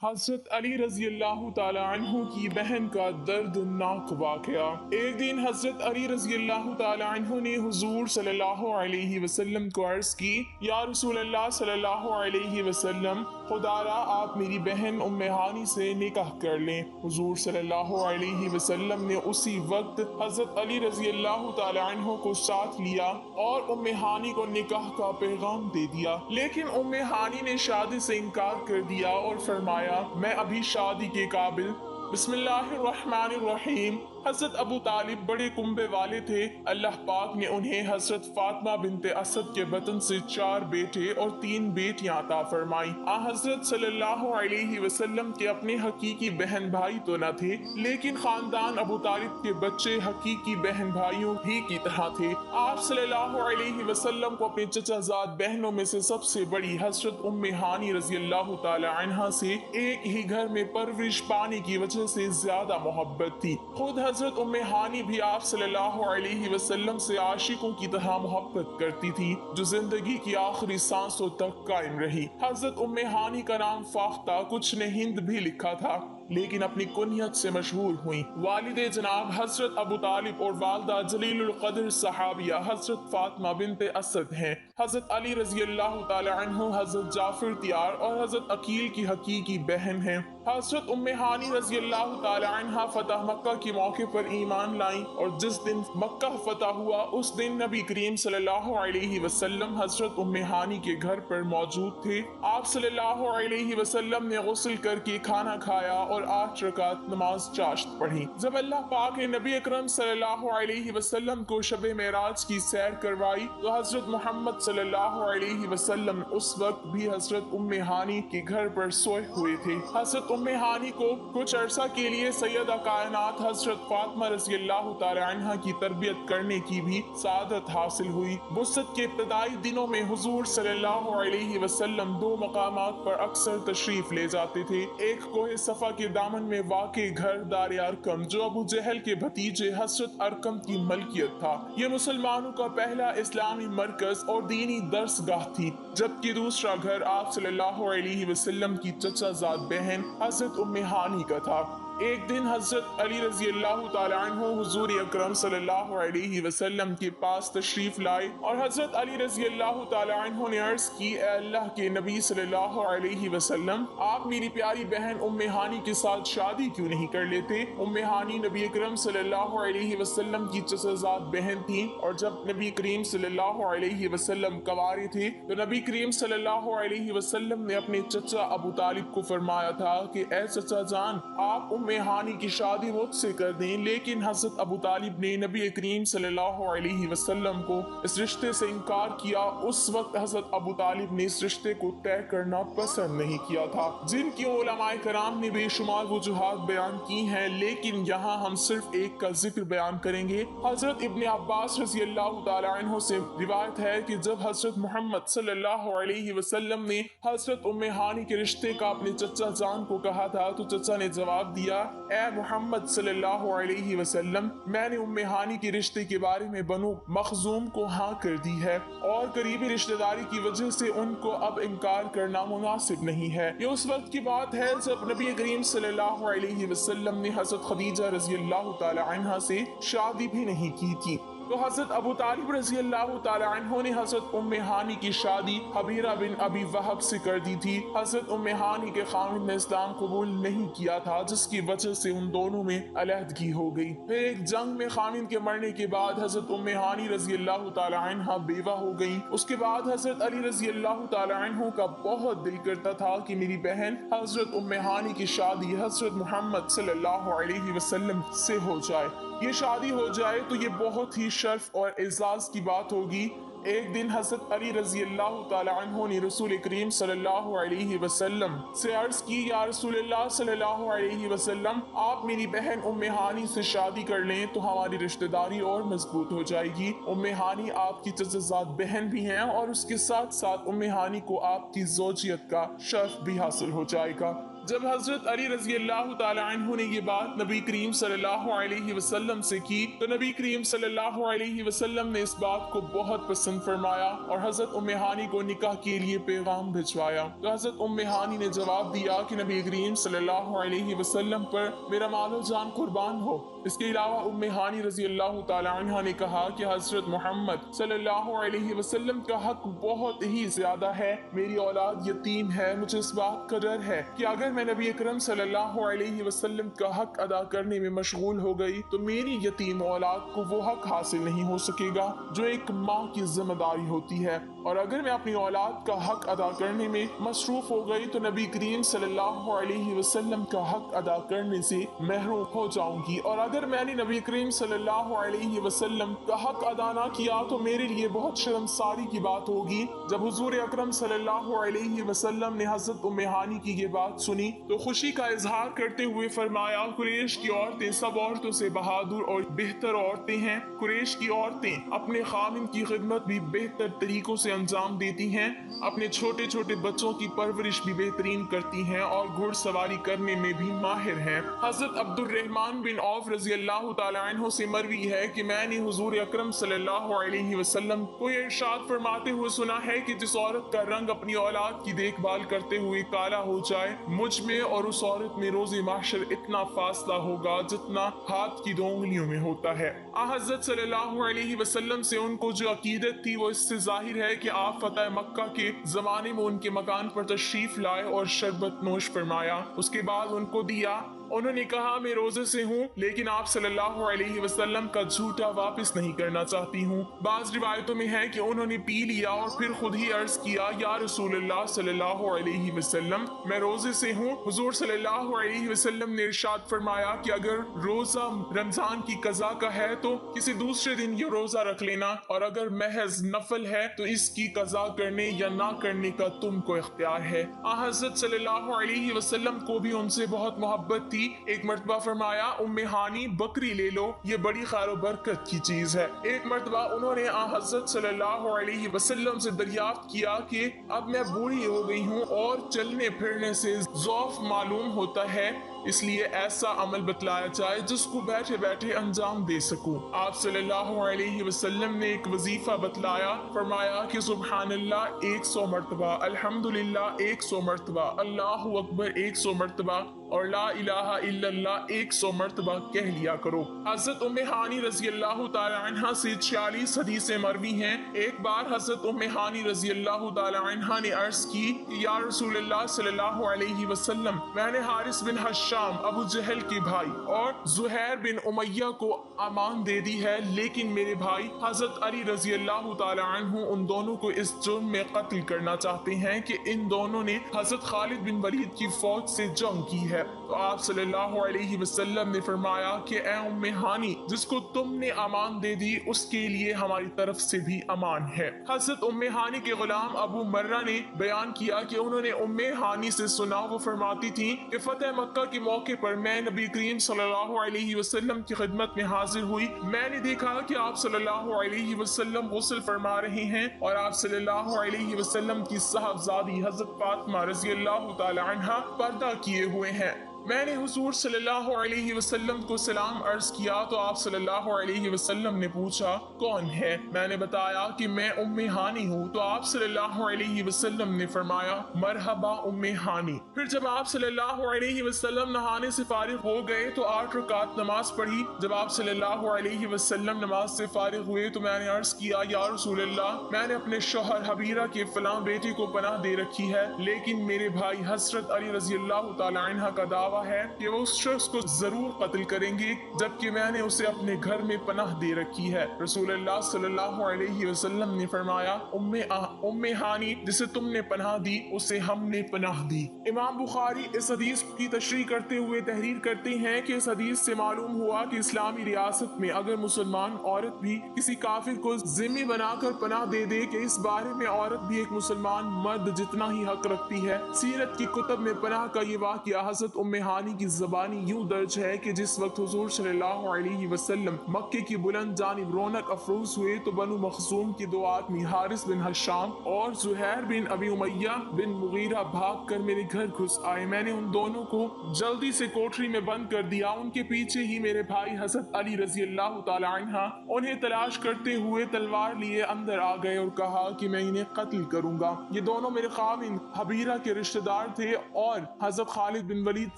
حضرت علی رضی اللہ تعالی عنہ کی بہن کا دردناک واقعہ۔ ایک دن حضرت علی رضی اللہ تعالی عنہ نے حضور صلی اللہ علیہ وسلم کو عرض کی، یا رسول اللہ صلی اللہ علیہ وسلم، خدا را آپ میری بہن ام ہانی سے نکاح کر لیں۔ حضور صلی اللہ علیہ وسلم نے اسی وقت حضرت علی رضی اللہ تعالی عنہ کو ساتھ لیا اور ام ہانی کو نکاح کا پیغام دے دیا، لیکن ام ہانی نے شادی سے انکار کر دیا اور فرمایا، میں ابھی شادی کے قابل۔ بسم اللہ الرحمن الرحیم۔ حضرت ابو طالب بڑے کنبے والے تھے۔ اللہ پاک نے انہیں حضرت فاطمہ بنت اسد کے بطن سے 4 بیٹے اور 3 بیٹیاں عطا فرمائی۔ حضرت صلی اللہ علیہ وسلم کے اپنے حقیقی بہن بھائی تو نہ تھے، لیکن خاندان ابو طالب کے بچے حقیقی بہن بھائیوں ہی کی طرح تھے۔ آپ صلی اللہ علیہ وسلم کو اپنے چچا زاد بہنوں میں سے سب سے بڑی حضرت ام ہانی رضی اللہ تعالی عنہا سے ایک ہی گھر میں پرورش پانے کی وجہ سے زیادہ محبت تھی۔ خود حضرت ام ہانی بھی آپ صلی اللہ علیہ وسلم سے عاشقوں کی طرح محبت کرتی تھی، جو زندگی کی آخری سانسوں تک قائم رہی۔ حضرت ام ہانی کا نام فاختہ کچھ نے ہند بھی لکھا تھا، لیکن اپنی کنیت سے مشہور ہوئی۔ والد جناب حضرت ابو طالب اور والدہ جلیل القدر صحابیہ حضرت فاطمہ بنت اسد ہیں۔ حضرت علی رضی اللہ تعالی عنہ حضرت جعفر تیار اور حضرت عقیل کی حقیقی بہن ہیں۔ حضرت ام ہانی رضی اللہ تعالی عنہ فتح مکہ کے موقع پر ایمان لائیں، اور جس دن مکہ فتح ہوا اس دن نبی کریم صلی اللہ علیہ وسلم حضرت ام ہانی کے گھر پر موجود تھے۔ آپ صلی اللہ علیہ وسلم نے غسل کر کے کھانا کھایا اور 8 رکعت نماز چاشت پڑھی۔ جب اللہ پاک نے نبی اکرم صلی اللہ علیہ وسلم کو شب معراج کی سیر کروائی تو حضرت محمد صلی اللہ علیہ وسلم اس وقت بھی حضرت ام ہانی کے گھر پر سوئے ہوئے تھے۔ حضرت ام ہانی کو کچھ عرصہ کے لیے سیدہ کائنات حضرت فاطمہ رضی اللہ تعالی عنہ کی تربیت کرنے کی بھی سعادت حاصل ہوئی۔ بعثت کے ابتدائی دنوں میں حضور صلی اللہ علیہ وسلم 2 مقامات پر اکثر تشریف لے جاتے تھے۔ ایک کوہ صفا کے دامن میں واقع گھر دار ارقم، جو ابو جہل کے بھتیجے حضرت ارقم کی ملکیت تھا۔ یہ مسلمانوں کا پہلا اسلامی مرکز اور دینی درس گاہ تھی، جبکہ دوسرا گھر آپ صلی اللہ علیہ وسلم کی چچا زاد بہن حضرت ام ہانی کا تھا۔ ایک دن حضرت علی رضی اللہ تعالی عنہ حضور اکرم صلی اللہ علیہ وسلم کے پاس تشریف لائے اور حضرت علی رضی اللہ تعالی عنہ نے عرض کی، اے اللہ کے نبی صلی اللہ علیہ وسلم، آپ میری پیاری بہن ام ہانی کے ساتھ شادی کیوں نہیں کر لیتے؟ ام ہانی نبی اکرم صلی اللہ علیہ وسلم کی چچا زاد بہن تھی، اور جب نبی کریم صلی اللہ علیہ وسلم کنوارے تھے تو نبی کریم صلی اللہ علیہ وسلم نے اپنے چچا ابو طالب کو فرمایا تھا کہ اے چچا جان، آپ ام ہانی کی شادی مجھ سے کر دیں، لیکن حضرت ابو طالب نے نبی کریم صلی اللہ علیہ وسلم کو اس رشتے سے انکار کیا۔ اس وقت حضرت ابو طالب نے اس رشتے کو طے کرنا پسند نہیں کیا تھا، جن کی علماء کرام نے بے شمار وجوہات بیان کی ہیں، لیکن یہاں ہم صرف ایک کا ذکر بیان کریں گے۔ حضرت ابن عباس رضی اللہ تعالی عنہ سے روایت ہے کہ جب حضرت محمد صلی اللہ علیہ وسلم نے حضرت ام ہانی کے رشتے کا اپنے چچا جان کو کہا تھا تو چچا نے جواب دیا، اے محمد صلی اللہ علیہ وسلم، میں نے ام ہانی کے رشتے کے بارے میں بنو مخزوم کو ہاں کر دی ہے، اور قریبی رشتہ داری کی وجہ سے ان کو اب انکار کرنا مناسب نہیں ہے۔ یہ اس وقت کی بات ہے جب نبی کریم صلی اللہ علیہ وسلم نے حضرت خدیجہ رضی اللہ تعالی عنہا سے شادی بھی نہیں کی تھی۔ تو حضرت ابو طالب رضی اللہ تعالی عنہ نے حضرت ام ہانی کی شادی حبیرہ بن ابی وہب سے کر دی تھی۔ حضرت ام ہانی کے خاوند نے اسلام قبول نہیں کیا تھا، جس کی وجہ سے ان دونوں میں علیحدگی ہو گئی۔ پھر ایک جنگ میں خاوند کے مرنے کے بعد حضرت ام ہانی رضی اللہ تعالی عنہ بیوہ ہو گئی۔ اس کے بعد حضرت علی رضی اللہ تعالی عنہ کا بہت دل کرتا تھا کہ میری بہن حضرت ام ہانی کی شادی حضرت محمد صلی اللہ علیہ وسلم سے ہو جائے۔ یہ شادی ہو جائے تو یہ بہت ہی شرف اور اعزاز کی بات ہوگی۔ ایک دن حضرت علی رضی اللہ تعالی عنہ نے رسول کریم صلی اللہ علیہ وسلم سے عرض کی، یا رسول اللہ صلی اللہ علیہ وسلم، آپ میری بہن ام ہانی سے شادی کر لیں تو ہماری رشتہ داری اور مضبوط ہو جائے گی۔ ام ہانی آپ کی چچا زاد بہن بھی ہیں، اور اس کے ساتھ ساتھ ام ہانی کو آپ کی زوجیت کا شرف بھی حاصل ہو جائے گا۔ جب حضرت علی رضی اللہ تعالی عنہ نے یہ بات نبی کریم صلی اللہ علیہ وسلم سے کی تو نبی کریم صلی اللہ علیہ وسلم نے اس بات کو بہت پسند فرمایا اور حضرت ام ہانی کو نکاح کے لیے پیغام بھجوایا۔ تو حضرت ام ہانی نے جواب دیا کہ نبی کریم صلی اللہ علیہ وسلم پر میرا مال و جان قربان ہو۔ اس کے علاوہ ام ہانی رضی اللہ تعالی عنہ نے کہا کہ حضرت محمد صلی اللہ علیہ وسلم کا حق بہت ہی زیادہ ہے، میری اولاد یتیم ہے، مجھے اس بات کا ڈر ہے کہ اگر میں نبی اکرم صلی اللہ علیہ وسلم کا حق ادا کرنے میں مشغول ہو گئی تو میری یتیم اولاد کو وہ حق حاصل نہیں ہو سکے گا جو ایک ماں کی ذمہ داری ہوتی ہے، اور اگر میں اپنی اولاد کا حق ادا کرنے میں مصروف ہو گئی تو نبی کریم صلی اللہ علیہ وسلم کا حق ادا کرنے سے محروم ہو جاؤں گی، اور اگر میں نے نبی کریم صلی اللہ علیہ وسلم کا حق ادا نہ کیا تو میرے لیے بہت شرمساری کی بات ہوگی۔ جب حضور اکرم صلی اللہ علیہ وسلم نے حضرت ام ہانی کی یہ بات سنی تو خوشی کا اظہار کرتے ہوئے فرمایا، قریش کی عورتیں سب عورتوں سے بہادر اور بہتر عورتیں ہیں، قریش کی عورتیں اپنے خاوند کی خدمت بھی بہتر طریقوں سے انجام دیتی ہیں، اپنے چھوٹے چھوٹے بچوں کی پرورش بھی بہترین کرتی ہیں اور گھڑ سواری کرنے میں بھی ماہر ہیں۔ حضرت عبد الرحمن بن عوف رضی اللہ تعالی عنہ سے مروی ہے کہ میں نے حضور اکرم صلی اللہ علیہ وسلم کو یہ ارشاد فرماتے ہوئے سنا ہے کہ جس عورت کا رنگ اپنی اولاد کی دیکھ بھال کرتے ہوئے کالا ہو جائے، مجھ میں اور اس عورت میں روز محشر اتنا فاصلہ ہوگا جتنا ہاتھ کی 2 انگلیوں میں ہوتا ہے۔ حضرت صلی اللہ علیہ وسلم سے ان کو جو عقیدت تھی وہ اس سے ظاہر ہے کہ آپ فتح مکہ کے زمانے میں ان کے مکان پر تشریف لائے اور شربت نوش فرمایا، اس کے بعد ان کو دیا۔ انہوں نے کہا میں روزے سے ہوں لیکن آپ صلی اللہ علیہ وسلم کا جھوٹا واپس نہیں کرنا چاہتی ہوں۔ بعض روایتوں میں ہے کہ انہوں نے پی لیا اور پھر خود ہی عرض کیا، یا رسول اللہ صلی اللہ علیہ وسلم میں روزے سے ہوں۔ حضور صلی اللہ علیہ وسلم نے ارشاد فرمایا کہ اگر روزہ رمضان کی قضا کا ہے تو کسی دوسرے دن یہ روزہ رکھ لینا، اور اگر محض نفل ہے تو اس کی قضا کرنے یا نہ کرنے کا تم کو اختیار ہے۔ حضرت صلی اللہ علیہ وسلم کو بھی ان سے بہت محبت تھی۔ ایک مرتبہ فرمایا، ام ہانی بکری لے لو، یہ بڑی خیر و برکت کی چیز ہے۔ ایک مرتبہ انہوں نے حضرت صلی اللہ علیہ وسلم سے دریافت کیا کہ اب میں بوڑھی ہو گئی ہوں اور چلنے پھرنے سے ضعف معلوم ہوتا ہے، اس لیے ایسا عمل بتلایا جائے جس کو بیٹھے بیٹھے انجام دے سکوں۔ آپ صلی اللہ علیہ وسلم نے ایک وظیفہ بتلایا، فرمایا کہ سبحان اللہ 100 مرتبہ، الحمدللہ 100 مرتبہ، اللہ اکبر 100 مرتبہ اور لا الہ الا اللہ 100 مرتبہ کہہ لیا کرو۔ حضرت ام ہانی رضی اللہ تعالی عنہ سے 46 حدیثیں مروی ہیں۔ ایک بار حضرت ام ہانی رضی اللہ تعالی عنہ نے عرض کی کہ یا رسول اللہ صلی اللہ علیہ وسلم، میں نے حارث بن حشام ابو جہل کے بھائی اور زہیر بن امیہ کو امان دے دی ہے، لیکن میرے بھائی حضرت علی رضی اللہ تعالی عنہ ان دونوں کو اس جرم میں قتل کرنا چاہتے ہیں کہ ان دونوں نے حضرت خالد بن ولید کی فوج سے جنگ کی ہے۔ تو آپ صلی اللہ علیہ وسلم نے فرمایا کہ اے ام ہانی، جس کو تم نے امان دے دی اس کے لیے ہماری طرف سے بھی امان ہے۔ حضرت ام ہانی کے غلام ابو مرہ نے بیان کیا کہ انہوں نے ام ہانی سے سنا، وہ فرماتی تھی کہ فتح مکہ کے موقع پر میں نبی کریم صلی اللہ علیہ وسلم کی خدمت میں حاضر ہوئی، میں نے دیکھا کہ آپ صلی اللہ علیہ وسلم غسل فرما رہے ہیں اور آپ صلی اللہ علیہ وسلم کی صاحبزادی حضرت فاطمہ رضی اللہ تعالی عنہا پردہ کیے ہوئے ہیں۔ میں نے حضور صلی اللہ علیہ وسلم کو سلام عرض کیا تو آپ صلی اللہ علیہ وسلم نے پوچھا کون ہے؟ میں نے بتایا کہ میں ام ہانی ہوں، تو آپ صلی اللہ علیہ وسلم نے فرمایا مرحبا ام ہانی۔ پھر جب آپ صلی اللہ علیہ وسلم نہانے سے فارغ ہو گئے تو 8 رکعت نماز پڑھی۔ جب آپ صلی اللہ علیہ وسلم نماز سے فارغ ہوئے تو میں نے عرض کیا یا رسول اللہ، میں نے اپنے شوہر حبیرہ کے فلاں بیٹے کو پناہ دے رکھی ہے، لیکن میرے بھائی حضرت علی رضی اللہ تعالی عنہ کا دعویٰ ہے کہ وہ اس شخص کو ضرور قتل کریں گے جبکہ میں نے اسے اپنے گھر میں پناہ دے رکھی ہے۔ رسول اللہ صلی اللہ علیہ وسلم نے فرمایا ام ہانی، جسے تم نے پناہ دی اسے ہم نے پناہ دی۔ امام بخاری اس حدیث کی تشریح کرتے ہوئے تحریر کرتے ہیں کہ اس حدیث سے معلوم ہوا کہ اسلامی ریاست میں اگر مسلمان عورت بھی کسی کافر کو ذمہ بنا کر پناہ دے دے کہ اس بارے میں عورت بھی ایک مسلمان مرد جتنا ہی حق رکھتی ہے۔ سیرت کی کتب میں پناہ کا یہ واقعہ حضرت ام ہانی کی زبانی یوں درج ہے کہ جس وقت حضور صلی اللہ علیہ وسلم مکے کی بلند جانب رونق افروز ہوئے تو بنو مخزوم کے دو آدمی حارث بن حشام اور زہیر بن ابی امیہ بن مغیرہ بھاگ کر میرے گھر گھس آئے۔ میں نے ان دونوں کو جلدی سے کوٹری میں بند کر دیا۔ ان کے پیچھے ہی میرے بھائی حضرت علی رضی اللہ تعالی عنہ انہیں تلاش کرتے ہوئے تلوار لیے اندر آ گئے اور کہا کہ میں انہیں قتل کروں گا۔ یہ دونوں میرے خاوند حبیرہ کے رشتہ دار تھے اور حضرت خالد بن ولید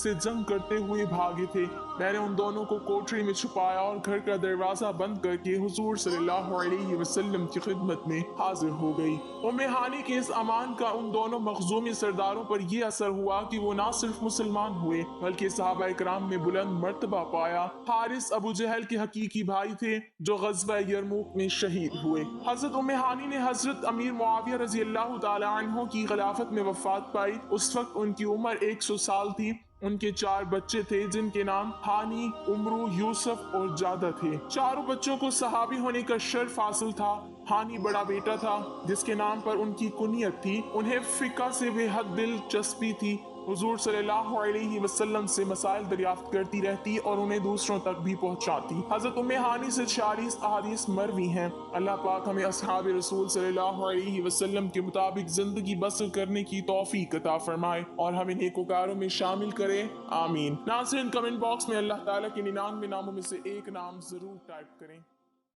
سے جنگ کرتے ہوئے بھاگے تھے۔ میں نے ان دونوں کو کوٹری میں چھپایا اور گھر کا دروازہ بند کر کے حضور صلی اللہ علیہ وسلم کی خدمت میں حاضر ہو گئی۔ ام ہانی کے اس امان کا ان دونوں مخزومی سرداروں پر یہ اثر ہوا کہ وہ نہ صرف مسلمان ہوئے بلکہ صحابہ کرام میں بلند مرتبہ پایا۔ حارث ابو جہل کے حقیقی بھائی تھے جو غزوہ یرموک میں شہید ہوئے۔ حضرت ام ہانی نے حضرت امیر معاویہ رضی اللہ تعالی عنہ کی خلافت میں وفات پائی۔ اس وقت ان کی عمر 100 سال تھی۔ ان کے 4 بچے تھے جن کے نام ہانی، عمرو، یوسف اور جادہ تھے۔ چاروں بچوں کو صحابی ہونے کا شرف حاصل تھا۔ ہانی بڑا بیٹا تھا جس کے نام پر ان کی کنیت تھی۔ انہیں فقہ سے بے حد دلچسپی تھی۔ حضور صلی اللہ علیہ وسلم سے مسائل دریافت کرتی رہتی اور انہیں دوسروں تک بھی پہنچاتی۔ حضرت ام ہانی سے 40 احادیث مروی ہیں۔ اللہ پاک ہمیں اصحاب رسول صلی اللہ علیہ وسلم کے مطابق زندگی بسر کرنے کی توفیق عطا فرمائے اور ہمیں نیکوکاروں میں شامل کرے، آمین۔ ناظرین، کمنٹ باکس میں اللہ تعالیٰ کے 99 ناموں میں سے ایک نام ضرور ٹائپ کریں۔